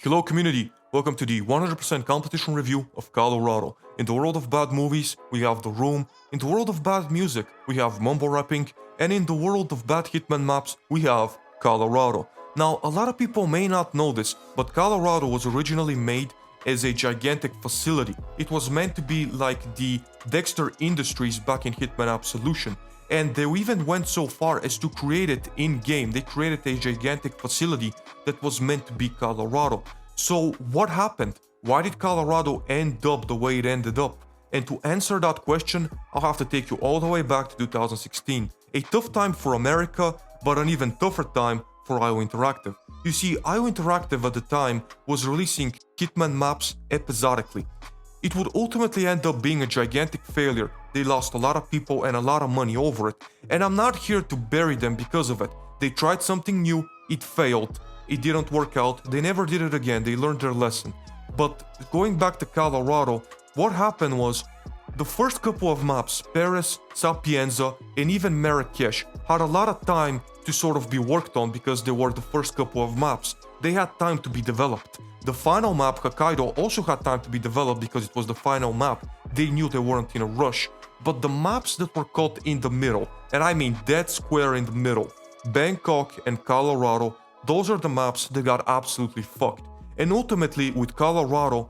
Hello community, welcome to the 100% competition review of Colorado. In the world of bad movies, we have The Room. In the world of bad music, we have mumble rapping. And in the world of bad Hitman maps, we have Colorado. Now, a lot of people may not know this, but Colorado was originally made as a gigantic facility. It was meant to be like the Dexter Industries back in Hitman Absolution. And they even went so far as to create it in-game. They created a gigantic facility that was meant to be Colorado. So what happened? Why did Colorado end up the way it ended up? And to answer that question, I'll have to take you all the way back to 2016. A tough time for America, but an even tougher time for IO Interactive. You see, IO Interactive at the time was releasing Hitman maps episodically. It would ultimately end up being a gigantic failure. They lost a lot of people and a lot of money over it. And I'm not here to bury them because of it. They tried something new, it failed, it didn't work out, they never did it again, they learned their lesson. But going back to Colorado, what happened was the first couple of maps, Paris, Sapienza, and even Marrakesh, had a lot of time to sort of be worked on because they were the first couple of maps. They had time to be developed. The final map, Hokkaido, also had time to be developed because it was the final map. They knew they weren't in a rush. But the maps that were caught in the middle, and I mean dead square in the middle, Bangkok and Colorado, those are the maps that got absolutely fucked. And ultimately, with Colorado,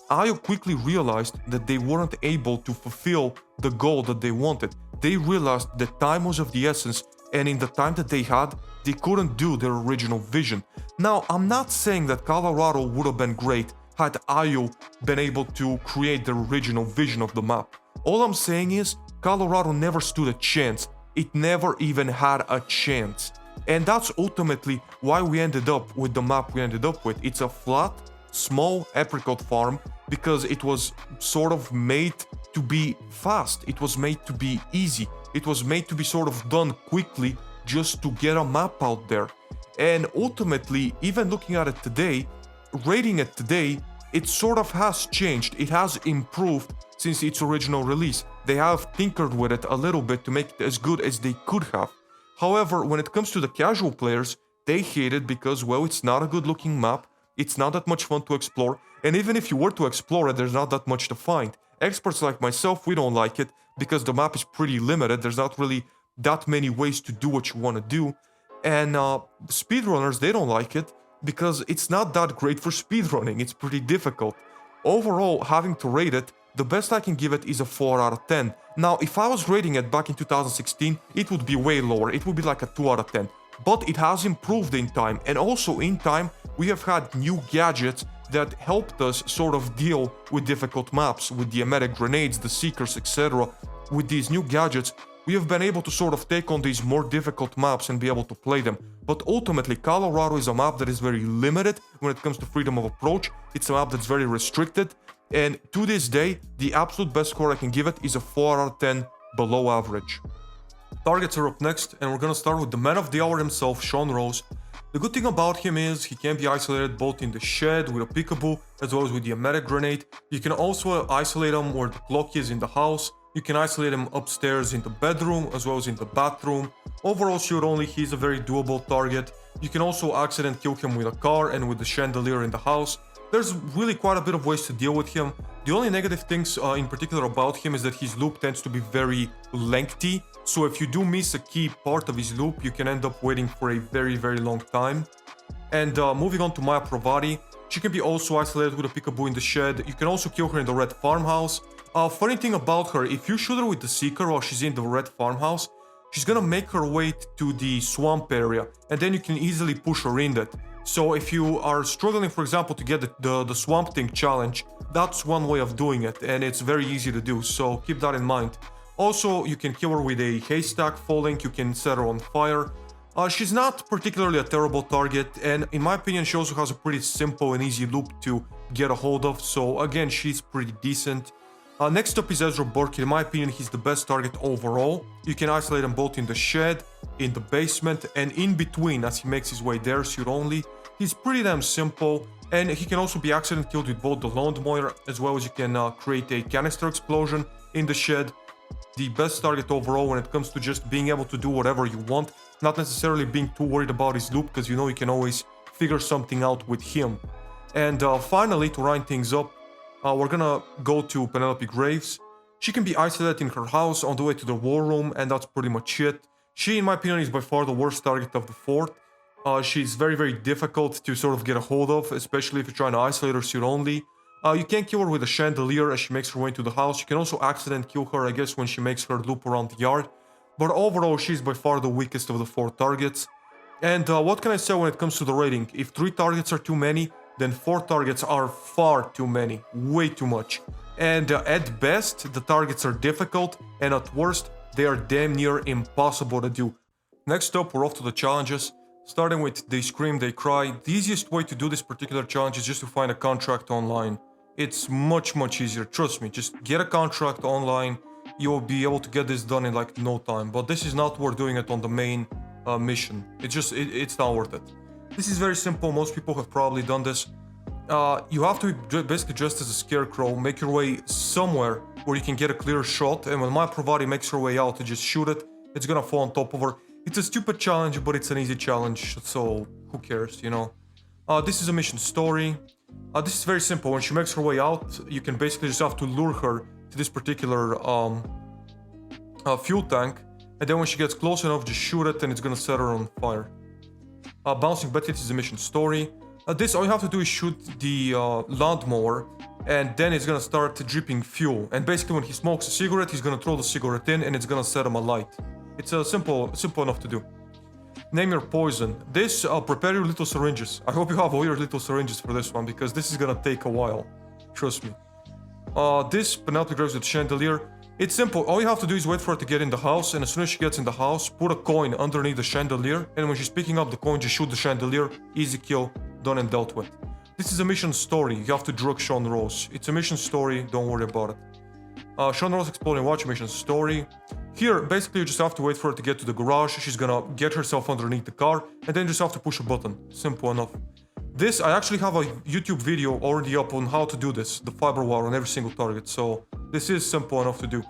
IO quickly realized that they weren't able to fulfill the goal that they wanted. They realized that time was of the essence, and in the time that they had, they couldn't do their original vision. Now, I'm not saying that Colorado would have been great had IO been able to create their original vision of the map. All I'm saying is, Colorado never stood a chance. It never even had a chance. And that's ultimately why we ended up with the map we ended up with. It's a flat, small apricot farm because it was sort of made to be fast. It was made to be easy. It was made to be sort of done quickly just to get a map out there. And ultimately, even looking at it today, rating it today, it sort of has changed. It has improved since its original release. They have tinkered with it a little bit to make it as good as they could have. However, when it comes to the casual players, they hate it because, well, it's not a good looking map, it's not that much fun to explore, and even if you were to explore it, there's not that much to find. Experts like myself, we don't like it because the map is pretty limited, there's not really that many ways to do what you want to do, and speedrunners, they don't like it because it's not that great for speedrunning, it's pretty difficult. Overall, having to rate it, the best I can give it is a 4 out of 10. Now, if I was rating it back in 2016, it would be way lower, it would be like a 2 out of 10. But it has improved in time, and also in time, we have had new gadgets that helped us sort of deal with difficult maps, with the emetic grenades, the seekers, etc. With these new gadgets, we have been able to sort of take on these more difficult maps and be able to play them. But ultimately, Colorado is a map that is very limited when it comes to freedom of approach. It's a map that's very restricted. And to this day, the absolute best score I can give it is a 4 out of 10, below average. Targets are up next, and we're gonna start with the man of the hour himself, Sean Rose. The good thing about him is he can be isolated both in the shed with a peekaboo as well as with the emetic grenade. You can also isolate him where the clock is in the house. You can isolate him upstairs in the bedroom as well as in the bathroom. Overall shoot only, he's a very doable target. You can also accident kill him with a car and with the chandelier in the house. There's really quite a bit of ways to deal with him. The only negative things in particular about him is that his loop tends to be very lengthy. So if you do miss a key part of his loop, you can end up waiting for a very, very long time. And moving on to Maya Pravati, she can be also isolated with a peekaboo in the shed. You can also kill her in the red farmhouse. Funny thing about her, if you shoot her with the seeker while she's in the red farmhouse, she's gonna make her way to the swamp area, and then you can easily push her in that. So if you are struggling, for example, to get the Swamp Thing challenge, that's one way of doing it, and it's very easy to do, so keep that in mind. Also, you can kill her with a haystack falling, you can set her on fire. She's not particularly a terrible target, and in my opinion, she also has a pretty simple and easy loop to get a hold of, so again, she's pretty decent. Next up is Ezra Burke. In my opinion, he's the best target overall. You can isolate him both in the shed, in the basement, and in between as he makes his way there, shoot only. He's pretty damn simple, and he can also be accident killed with both the lawnmower as well as you can create a canister explosion in the shed. The best target overall when it comes to just being able to do whatever you want, not necessarily being too worried about his loop because you know you can always figure something out with him. And finally, to round things up, we're gonna go to Penelope Graves. She can be isolated in her house on the way to the war room, and that's pretty much it. She, in my opinion, is by far the worst target of the fort. She's very, very difficult to sort of get a hold of, especially if you're trying to isolate her suit only. You can't kill her with a chandelier as she makes her way into the house. You can also accident kill her, I guess, when she makes her loop around the yard. But overall, she's by far the weakest of the 4 targets. And what can I say when it comes to the rating? If 3 targets are too many, then 4 targets are far too many. Way too much. And at best, the targets are difficult, and at worst, they are damn near impossible to do. Next up, we're off to the challenges. Starting with They Scream, They Cry. The easiest way to do this particular challenge is just to find a contract online. It's much, much easier, trust me. Just get a contract online. You'll be able to get this done in like no time. But this is not worth doing it on the main mission. It's not worth it. This is very simple. Most people have probably done this. You have to be basically dressed as a scarecrow, make your way somewhere where you can get a clear shot, and when my Pravati makes her way out to just shoot it, it's gonna fall on top of her. It's a stupid challenge, but it's an easy challenge, so who cares, you know? This is a mission story. This is very simple. When she makes her way out, you can basically just have to lure her to this particular fuel tank, and then when she gets close enough, just shoot it, and it's gonna set her on fire. Bouncing Bucket is a mission story. This, all you have to do is shoot the lawnmower, and then it's gonna start dripping fuel. And basically, when he smokes a cigarette, he's gonna throw the cigarette in, and it's gonna set him alight. It's simple enough to do. Name your poison. This, prepare your little syringes. I hope you have all your little syringes for this one, because this is gonna take a while. Trust me. This, Penelope Graves with chandelier. It's simple. All you have to do is wait for her to get in the house, and as soon as she gets in the house, put a coin underneath the chandelier, and when she's picking up the coin, just shoot the chandelier. Easy kill, done and dealt with. This is a mission story. You have to drug Sean Rose. It's a mission story, don't worry about it. Sean Rose Exploding Watch mission story. Here, basically you just have to wait for her to get to the garage. She's gonna get herself underneath the car, and then you just have to push a button. Simple enough. This, I actually have a YouTube video already up on how to do this, the fiber wire on every single target, so this is simple enough to do.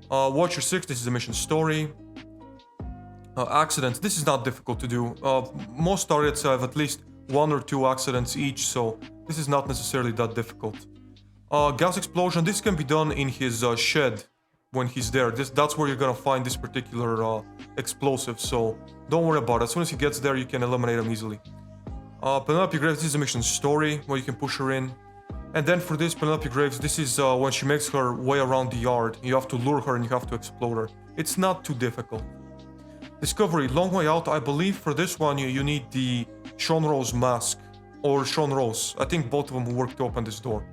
Watcher 6, this is a mission story. Accidents, this is not difficult to do. Most targets have at least 1 or 2 accidents each, so this is not necessarily that difficult. Gas explosion, this can be done in his shed when he's there. That's where you're gonna find this particular explosive, so don't worry about it. As soon as he gets there, you can eliminate him easily. Penelope Graves, this is a mission story where you can push her in. And then for this Penelope Graves, this is when she makes her way around the yard. You have to lure her and you have to explode her. It's not too difficult. Discovery, long way out. I believe for this one you need the Sean Rose mask or Sean Rose. I think both of them will work to open this door.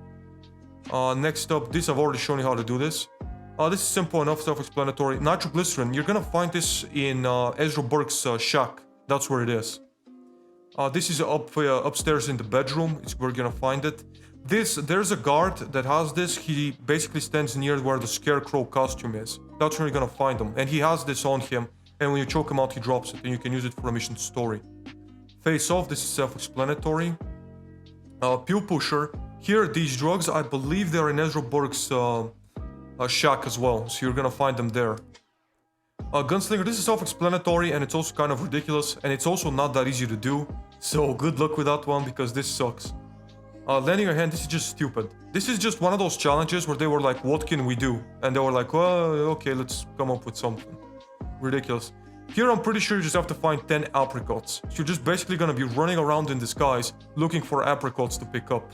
Next up, this I've already shown you how to do this. This is simple enough, self-explanatory. Nitroglycerin, you're gonna find this in Ezra Burke's shack. That's where it is. This is upstairs in the bedroom. It's where you're gonna find it. There's a guard that has this. He basically stands near where the scarecrow costume is. That's where you're gonna find him. And he has this on him. And when you choke him out, he drops it. And you can use it for a mission story. Face off, this is self-explanatory. Pew pusher. Here, these drugs, I believe they're in Ezra Burke's shack as well. So you're gonna find them there. Gunslinger, this is self-explanatory and it's also kind of ridiculous. And it's also not that easy to do. So good luck with that one because this sucks. Lending your hand, this is just stupid. This is just one of those challenges where they were like, what can we do? And they were like, well, okay, let's come up with something. Ridiculous. Here I'm pretty sure you just have to find 10 apricots. So you're just basically gonna be running around in disguise looking for apricots to pick up.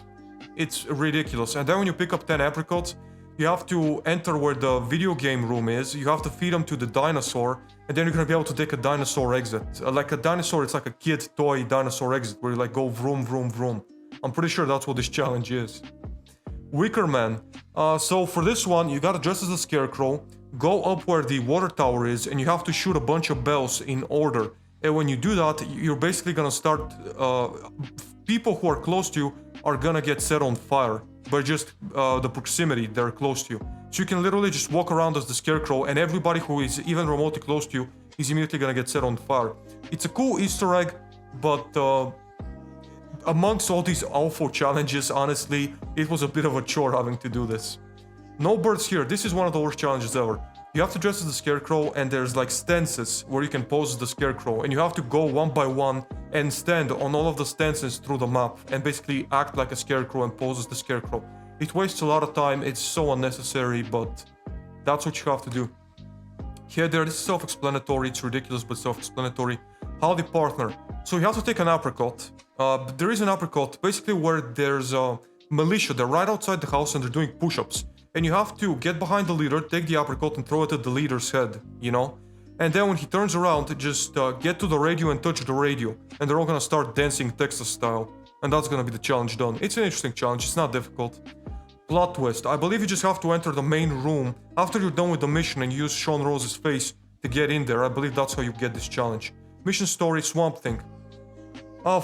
It's ridiculous. And then when you pick up 10 apricots, you have to enter where the video game room is. You have to feed them to the dinosaur. And then you're gonna be able to take a dinosaur exit. Like a dinosaur, it's like a kid toy dinosaur exit where you like go vroom, vroom, vroom. I'm pretty sure that's what this challenge is. Wicker Man. So for this one, you gotta dress as a scarecrow, go up where the water tower is, and you have to shoot a bunch of bells in order. And when you do that, you're basically gonna start... people who are close to you are gonna get set on fire by just the proximity they're close to you. So you can literally just walk around as the scarecrow, and everybody who is even remotely close to you is immediately gonna get set on fire. It's a cool Easter egg, but... amongst all these awful challenges, honestly, it was a bit of a chore having to do this. No birds here. This is one of the worst challenges ever. You have to dress as the Scarecrow, and there's like stances where you can pose as the Scarecrow, and you have to go one by one and stand on all of the stances through the map and basically act like a Scarecrow and pose as the Scarecrow. It wastes a lot of time, it's so unnecessary, but that's what you have to do. Here, this is self-explanatory, it's ridiculous but self-explanatory. Howdy partner. So you have to take an apricot. There is an apricot basically where there's a militia, they're right outside the house and they're doing push-ups. And you have to get behind the leader, take the apricot and throw it at the leader's head, you know? And then when he turns around, just get to the radio and touch the radio. And they're all gonna start dancing Texas style. And that's gonna be the challenge done. It's an interesting challenge, it's not difficult. Plot twist. I believe you just have to enter the main room after you're done with the mission and use Sean Rose's face to get in there. I believe that's how you get this challenge. Mission story, Swamp Thing.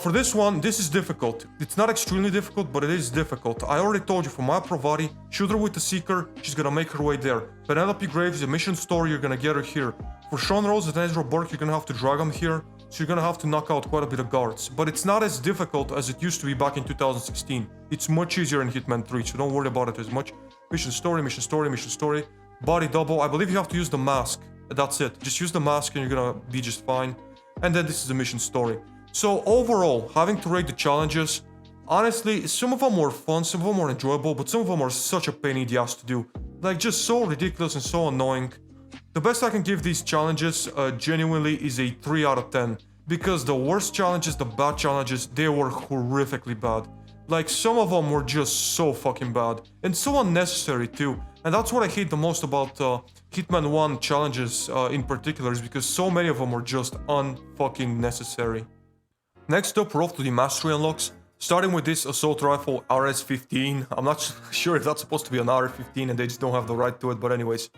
For this one, this is difficult. It's not extremely difficult, but it is difficult. I already told you, for Maya Provari, shoot her with the Seeker, she's gonna make her way there. Penelope Graves, the mission story, you're gonna get her here. For Sean Rose and Ezra Burke, you're gonna have to drag them here, so you're gonna have to knock out quite a bit of guards. But it's not as difficult as it used to be back in 2016. It's much easier in Hitman 3, so don't worry about it as much. Mission story, mission story, mission story. Body double, I believe you have to use the mask. That's it. Just use the mask and you're gonna be just fine. And then this is the mission story. So overall, having to rate the challenges, honestly, some of them were fun, some of them were enjoyable, but some of them are such a pain in the ass to do. Like, just so ridiculous and so annoying. The best I can give these challenges, genuinely, is a 3 out of 10. Because the worst challenges, the bad challenges, they were horrifically bad. Like, some of them were just so fucking bad. And so unnecessary too. And that's what I hate the most about Hitman 1 challenges in particular, is because so many of them were just unfucking necessary. Next up, we're off to the mastery unlocks, starting with this assault rifle RS-15. I'm not sure if that's supposed to be an RS-15 and they just don't have the right to it, but anyways.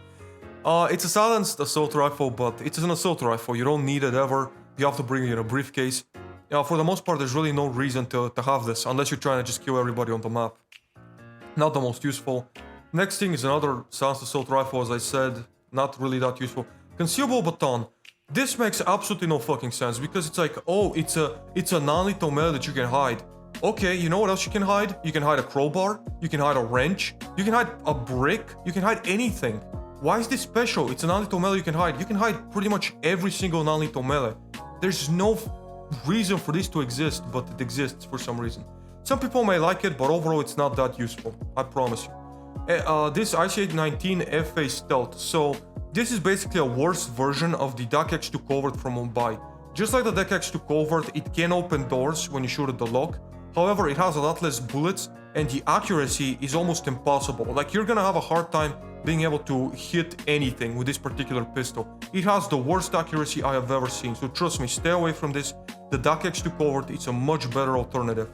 It's a silenced assault rifle, but it's an assault rifle. You don't need it ever. You have to bring it in a briefcase. For the most part, there's really no reason to have this, unless you're trying to just kill everybody on the map. Not the most useful. Next thing is another silenced assault rifle, as I said. Not really that useful. Concealable baton. This makes absolutely no fucking sense, because it's like, oh, it's a non-lethal melee that you can hide. Okay, you know what else you can hide? You can hide a crowbar, you can hide a wrench, you can hide a brick, you can hide anything. Why is this special? It's a non-lethal melee you can hide. You can hide pretty much every single non-lethal melee. There's no reason for this to exist, but it exists for some reason. Some people may like it, but overall it's not that useful, I promise you. This IC-819 FA Stealth, so this is basically a worse version of the Dak X2 Covert from Mumbai. Just like the Dak X2 Covert, it can open doors when you shoot at the lock. However, it has a lot less bullets and the accuracy is almost impossible. Like, you're gonna have a hard time being able to hit anything with this particular pistol. It has the worst accuracy I have ever seen, so trust me, stay away from this. The Dak X2 Covert, it's a much better alternative.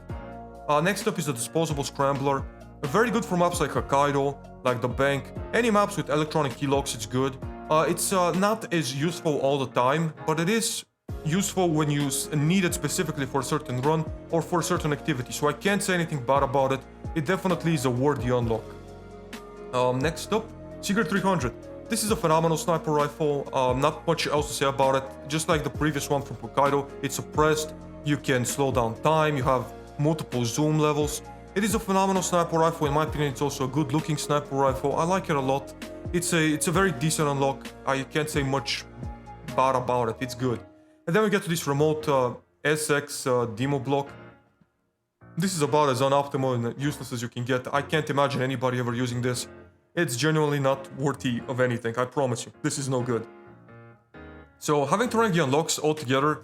Next up is the Disposable Scrambler. Very good for maps like Hokkaido, like the bank. Any maps with electronic key locks, it's good. It's not as useful all the time, but it is useful when you need it specifically for a certain run or for a certain activity, so I can't say anything bad about it. It definitely is a worthy unlock. Next up, Secret 300. This is a phenomenal sniper rifle, not much else to say about it. Just like the previous one from Hokkaido, it's suppressed, you can slow down time, you have multiple zoom levels. It is a phenomenal sniper rifle. In my opinion, it's also a good looking sniper rifle. I like it a lot. It's a very decent unlock. I can't say much bad about it. It's good. And then we get to this remote SX demo block. This is about as unoptimal and useless as you can get. I can't imagine anybody ever using this. It's genuinely not worthy of anything, I promise you. This is no good. So having to rank the unlocks altogether,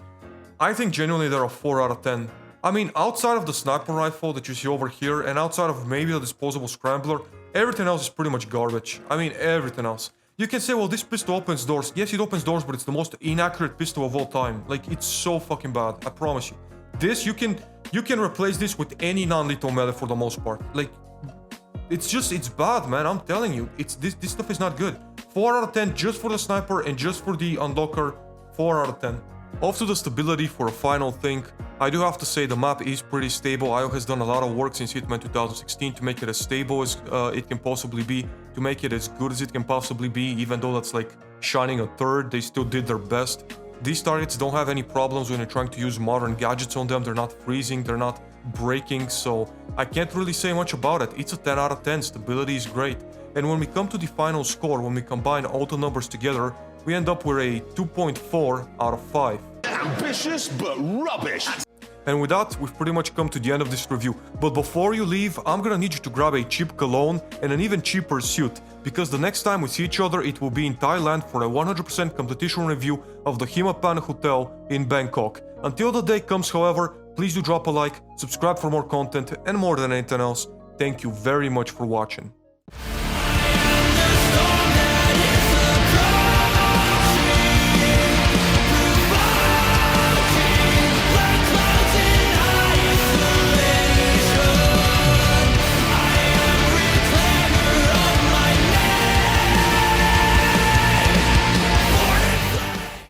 I think genuinely they're a 4 out of 10. I mean, outside of the sniper rifle that you see over here, and outside of maybe the disposable scrambler, everything else is pretty much garbage. I mean, everything else. You can say, well, this pistol opens doors. Yes, it opens doors, but it's the most inaccurate pistol of all time. Like, it's so fucking bad, I promise you. This, you can replace this with any non-lethal melee for the most part. Like, it's bad, man, I'm telling you. This stuff is not good. 4 out of 10 just for the sniper and just for the unlocker. 4 out of 10. Off to the stability for a final thing. I do have to say the map is pretty stable. IO has done a lot of work since Hitman 2016 to make it as stable as it can possibly be, to make it as good as it can possibly be, even though that's like shining a third, they still did their best. These targets don't have any problems when you're trying to use modern gadgets on them. They're not freezing, they're not breaking, so I can't really say much about it. It's a 10 out of 10, stability is great. and when we come to the final score, when we combine all the numbers together, we end up with a 2.4 out of 5. Ambitious but rubbish. And with that, we've pretty much come to the end of this review. But before you leave, I'm gonna need you to grab a cheap cologne and an even cheaper suit, because the next time we see each other, it will be in Thailand for a 100% competition review of the Hitman Hotel in Bangkok. Until the day comes, however, please do drop a like, subscribe for more content, and more than anything else, thank you very much for watching.